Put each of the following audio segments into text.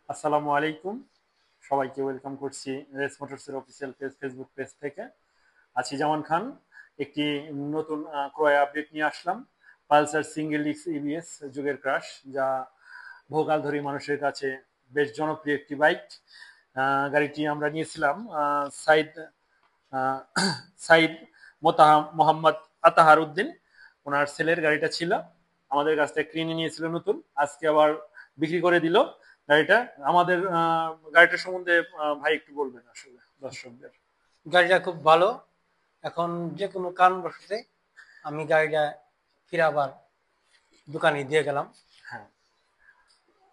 আসসালামু আলাইকুম। সবাইকে ওয়েলকাম করছি রেস মোটরসের অফিসিয়াল পেজ ফেসবুক পেজ থেকে। আছি জামান খান। একটি নতুন ক্রয় আপডেট নিয়ে আসলাম। পালসার সিঙ্গেল ডিস্ক ইবিএস যুগের ক্রাশ, যা বহুকাল ধরেই মানুষের কাছে বেশ জনপ্রিয় একটি বাইক। গাড়িটি আমরা নিয়েছিলাম সাইদ আহ, সাইদ মোহাম্মদ আতাহার উদ্দিন, ওনার ছেলের গাড়িটা ছিল। আমাদের কাছ থেকে কিনে নিয়েছিল নতুন, আজকে আবার বিক্রি করে দিল গাড়িটা। আমাদের গাড়িটার সম্বন্ধে ভাই একটু বলবেন আসলে দর্শকদের। গাড়িটা খুব ভালো। এখন যে কোনো কারণবশতে আমি গাড়িটা ফিরাবার দোকানে দিয়ে গেলাম। হ্যাঁ,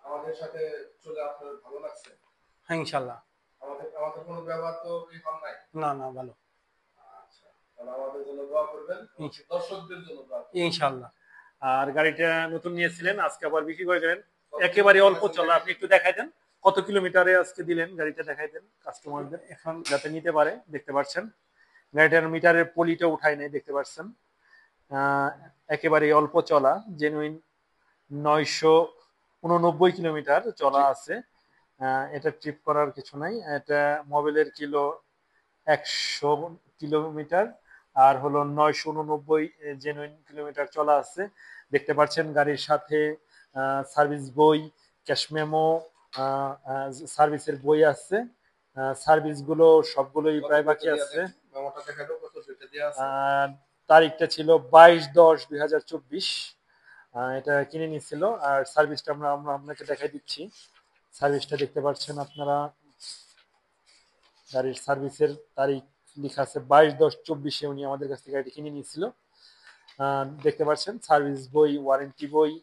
আমাদের সাথে চলে আপনার ভালো লাগছে? হ্যাঁ, ইনশাল্লাহ। আমাদের আমাদের কোনো ব্যবহার তো এই কম নাই। না না, ভালো। আচ্ছা, তাহলে আমাদের জন্য দোয়া করবেন, ইনশ- দর্শকদের জন্য দোয়া করবেন। ইনশাল্লাহ। আর গাড়িটা নতুন নিয়েছিলেন, আজকে আবার বিক্রি করে দিলেন। কত একেবারে কিলোমিটার অল্প চালাইছেন চলা, আপনি গাড়িটা? একটু দেখাই দেন কত কিলোমিটারে আজকে দিলেন গাড়িটা, দেখাই দেন কাস্টমারদের এখন যাতে নিতে পারে। দেখতে পাচ্ছেন গাড়িটার মিটারের পলিটা উঠাই নেই, দেখতে পাচ্ছেন। আহ, একেবারে অল্প চলা, জেনুইন 989 কিলোমিটার চলা জি। আছে। এটা ট্রিপ করার কিছু নাই, এটা মোবিলের কিলো 100 কিলোমিটার, আর হলো 989 জেনুইন কিলোমিটার চলা আছে। দেখতে পাচ্ছেন গাড়ির সাথে সার্ভিস বই, ক্যাশ মেমো, সার্ভিসের বই আছে। সার্ভিস গুলো সবগুলোই কত প্রায় বাকি ডেটে দেয়া আছে। দেখি, মেমোটা দেখাই দাও, কত ডেটে দেয়া আছে? আহ, তারিখটা ছিল 22/10/2024। এটা কিনে নিয়েছিল। আর সার্ভিসটা আমরা আমরা আপনাকে দেখাই দিচ্ছি। সার্ভিসটা দেখতে পাচ্ছেন আপনারা, গাড়ির সার্ভিসের তারিখ লেখা আছে 22/10/24। উনি আমাদের কাছ থেকে গাড়িটি কিনে নিয়েছিল। দেখতে পাচ্ছেন সার্ভিস বই, ওয়ারেন্টি বই,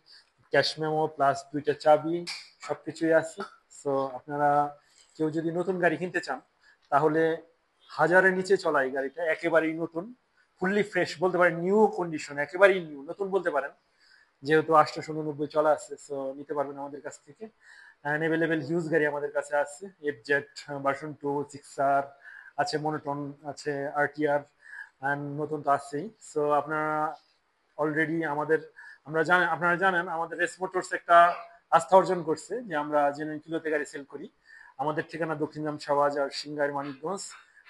ক্যাশ মেমো প্লাস দুইটা চাবি, সবকিছুই আছে। সো আপনারা কেউ যদি নতুন গাড়ি কিনতে চান, তাহলে হাজারের নিচে চলা এই গাড়িটা একেবারেই নতুন, ফুললি ফ্রেশ বলতে পারেন, নিউ কন্ডিশন, একেবারেই নিউ নতুন বলতে পারেন, যেহেতু 889 চলা আছে। সো নিতে পারবেন আমাদের কাছ থেকে। অ্যাভেলেবেল হিউজ গাড়ি আমাদের কাছে আছে, এফজেড ভার্সন 2, সিক্সার আছে, মনোটন আছে, আরটিআর, অ্যান্ড নতুন তো আছেই। সো আপনারা অলরেডি আমাদের, আপনারা জানেন আমাদের রেস মোটরস একটা আস্থা অর্জন করছে যে আমরা জেনুইন কিলোতে গাড়ি সেল করি। আমাদের ঠিকানা দক্ষিণগ্রাম শাহবাজার সিংগাইর মানিকগঞ্জ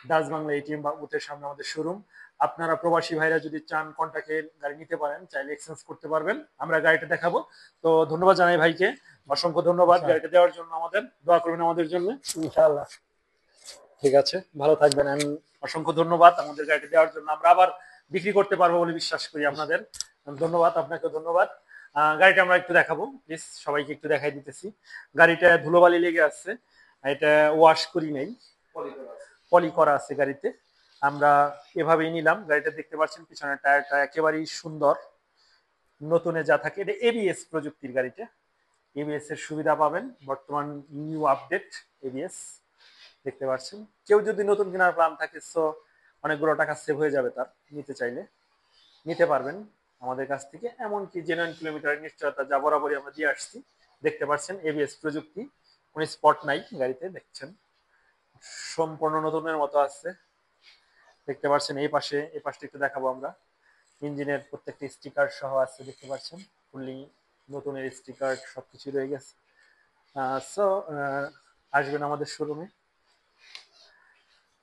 ডাচ বাংলা এটিএম বা বুথের সামনে আমাদের শোরুম। আপনারা প্রবাসী ভাইরা যদি চান কন্টাক্টে গাড়ি নিতে পারেন, চাইলে এক্সচেঞ্জ করতে পারবেন, আমরা গাড়িটা দেখাবো। তো ধন্যবাদ জানাই ভাইকে, অসংখ্য ধন্যবাদ ইনশাল্লাহ। গাড়িটা দেওয়ার জন্য। আমাদের দোয়া করবেন আমাদের জন্য। ইনশাল্লাহ। ঠিক আছে, ভালো থাকবেন। And অসংখ্য ধন্যবাদ আমাদের গাড়িটা দেওয়ার জন্য। আমরা আবার বিক্রি করতে পারবো বলে বিশ্বাস করি আপনাদের। ধন্যবাদ, আপনাকে ধন্যবাদ। গাড়িটা আমরা একটু দেখাবো প্লিজ, সবাইকে একটু দেখাই দিতেছি। গাড়িটা ধুলোবালি লেগে আছে, এটা ওয়াশ করি নাই, পলি করা আছে। পলি করা আছে গাড়িতে। আমরা এভাবেই নিলাম। গাড়িটা দেখতে পাচ্ছেন পিছনের টায়ারটা একেবারেই সুন্দর, নতুনে যা থাকে। এটা এবিএস প্রযুক্তির গাড়িটা, এবিএস এর সুবিধা পাবেন, বর্তমান নিউ আপডেট এবিএস। দেখতে পাচ্ছেন কেউ যদি নতুন কেনার প্ল্যান থাকে, সো অনেকগুলো টাকা সেভ হয়ে যাবে তার, নিতে চাইলে নিতে পারবেন আমাদের কাছ থেকে। এমনকি জেনুইন কিলোমিটারের নিশ্চয়তা যা বরাবরই আমরা দিয়ে আসছি। দেখতে পাচ্ছেন এবিএস প্রযুক্তি, কোনো স্পট নাই গাড়িতে, দেখছেন সম্পূর্ণ নতুনের মতো আছে। দেখতে পাচ্ছেন এই পাশটা একটু দেখাবো আমরা। ইঞ্জিনের প্রত্যেকটি স্টিকার সহ আছে, দেখতে পাচ্ছেন ফুললি নতুনের স্টিকার সবকিছু রয়ে গেছে। সো আসবেন আমাদের শোরুমে।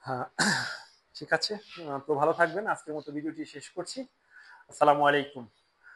হ্যাঁ, ঠিক আছে। তো ভালো থাকবেন, আজকের মতো ভিডিওটি শেষ করছি। আসসালামু আলাইকুম।